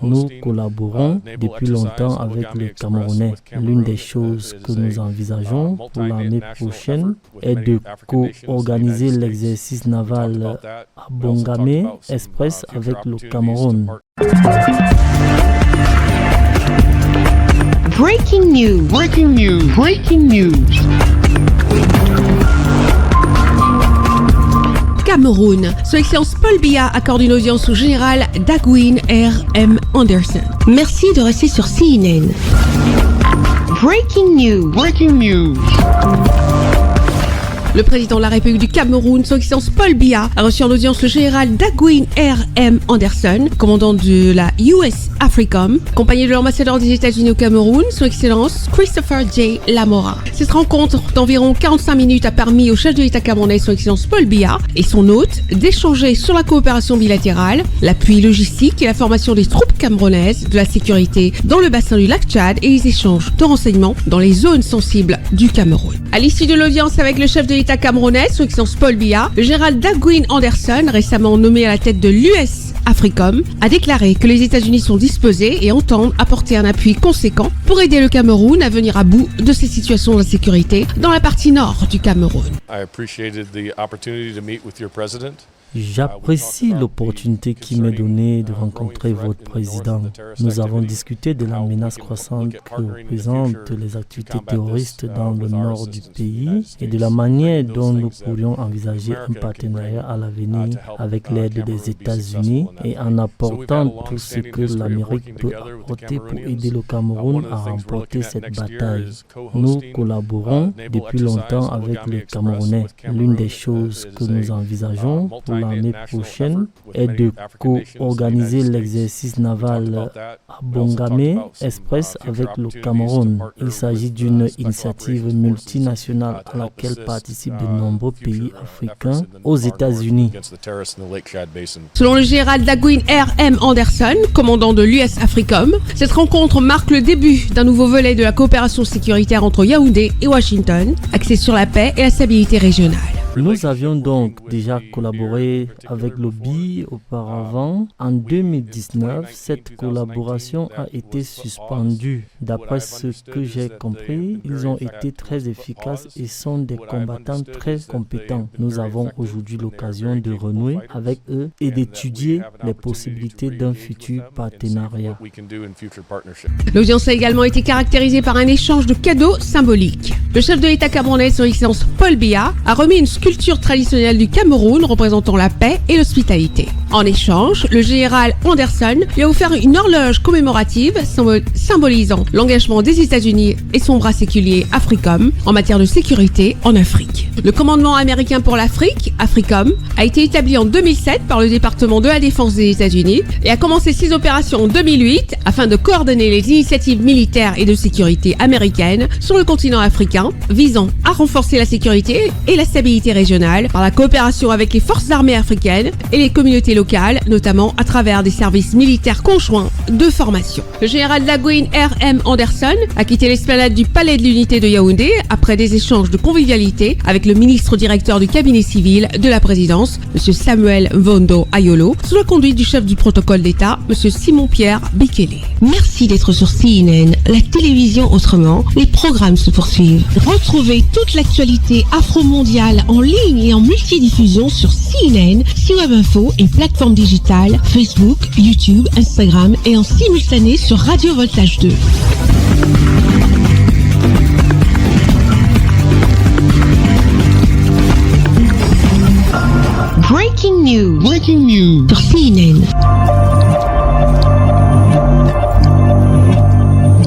Nous collaborons depuis longtemps avec les Camerounais. L'une des choses que nous envisageons pour l'année prochaine est de co-organiser l'exercice naval à Bongame Express avec le Cameroun. Breaking news. Breaking news. Breaking news. Cameroun. Son Excellence Paul Biya accorde une audience au général Dagwin R.M. Anderson. Merci de rester sur CNN. Breaking news. Breaking news. Le président de la République du Cameroun, son Excellence Paul Biya, a reçu en audience le général Dagwin R.M. Anderson, commandant de la US AFRICOM, accompagné de l'ambassadeur des États-Unis au Cameroun, son Excellence Christopher J. Lamora. Cette rencontre d'environ 45 minutes a permis au chef de l'État camerounais, son Excellence Paul Biya, et son hôte d'échanger sur la coopération bilatérale, l'appui logistique et la formation des troupes camerounaises, de la sécurité dans le bassin du lac Tchad et les échanges de renseignements dans les zones sensibles du Cameroun. À l'issue de l'audience avec le chef de l'État camerounais, son Excellence Paul Biya, le général Dagwin Anderson, récemment nommé à la tête de l'US AFRICOM, a déclaré que les États-Unis sont disposés et entendent apporter un appui conséquent pour aider le Cameroun à venir à bout de ces situations d'insécurité dans la partie nord du Cameroun. J'apprécie l'opportunité qui m'est donnée de rencontrer votre président. Nous avons discuté de la menace croissante que représentent les activités terroristes dans le nord du pays et de la manière dont nous pourrions envisager un partenariat à l'avenir avec l'aide des États-Unis et en apportant tout ce que l'Amérique peut apporter pour aider le Cameroun à remporter cette bataille. Nous collaborons depuis longtemps avec les Camerounais. L'une des choses que nous envisageons pour l'année prochaine est de co-organiser l'exercice naval à Bongame Express avec le Cameroun. Il s'agit d'une initiative multinationale à laquelle participent de nombreux pays africains aux États-Unis. Selon le général Dagwin R.M. Anderson, commandant de l'US AFRICOM, cette rencontre marque le début d'un nouveau volet de la coopération sécuritaire entre Yaoundé et Washington, axé sur la paix et la stabilité régionale. Nous avions donc déjà collaboré avec le BI auparavant. En 2019, cette collaboration a été suspendue. D'après ce que j'ai compris, ils ont été très efficaces et sont des combattants très compétents. Nous avons aujourd'hui l'occasion de renouer avec eux et d'étudier les possibilités d'un futur partenariat. L'audience a également été caractérisée par un échange de cadeaux symboliques. Le chef de l'État camerounais, son Excellence Paul Biya, a remis une culture traditionnelle du Cameroun représentant la paix et l'hospitalité. En échange, le général Anderson lui a offert une horloge commémorative symbolisant l'engagement des États-Unis et son bras séculier AFRICOM en matière de sécurité en Afrique. Le commandement américain pour l'Afrique, AFRICOM, a été établi en 2007 par le département de la défense des États-Unis et a commencé ses opérations en 2008 afin de coordonner les initiatives militaires et de sécurité américaines sur le continent africain, visant à renforcer la sécurité et la stabilité régionale par la coopération avec les forces armées africaines et les communautés locales, notamment à travers des services militaires conjoints de formation. Le général Dagwin R.M. Anderson a quitté l'esplanade du palais de l'unité de Yaoundé après des échanges de convivialité avec le ministre directeur du cabinet civil de la présidence, M. Samuel Mvondo Ayolo, sous la conduite du chef du protocole d'État, M. Simon-Pierre Bikele. Merci d'être sur CNN, la télévision autrement. Les programmes se poursuivent. Retrouvez toute l'actualité afro-mondiale en ligne et en multidiffusion sur CNN, C-Web Info et plateformes digitales, Facebook, YouTube, Instagram et en simultané sur Radio Voltage 2. Breaking news. Breaking news sur CNN.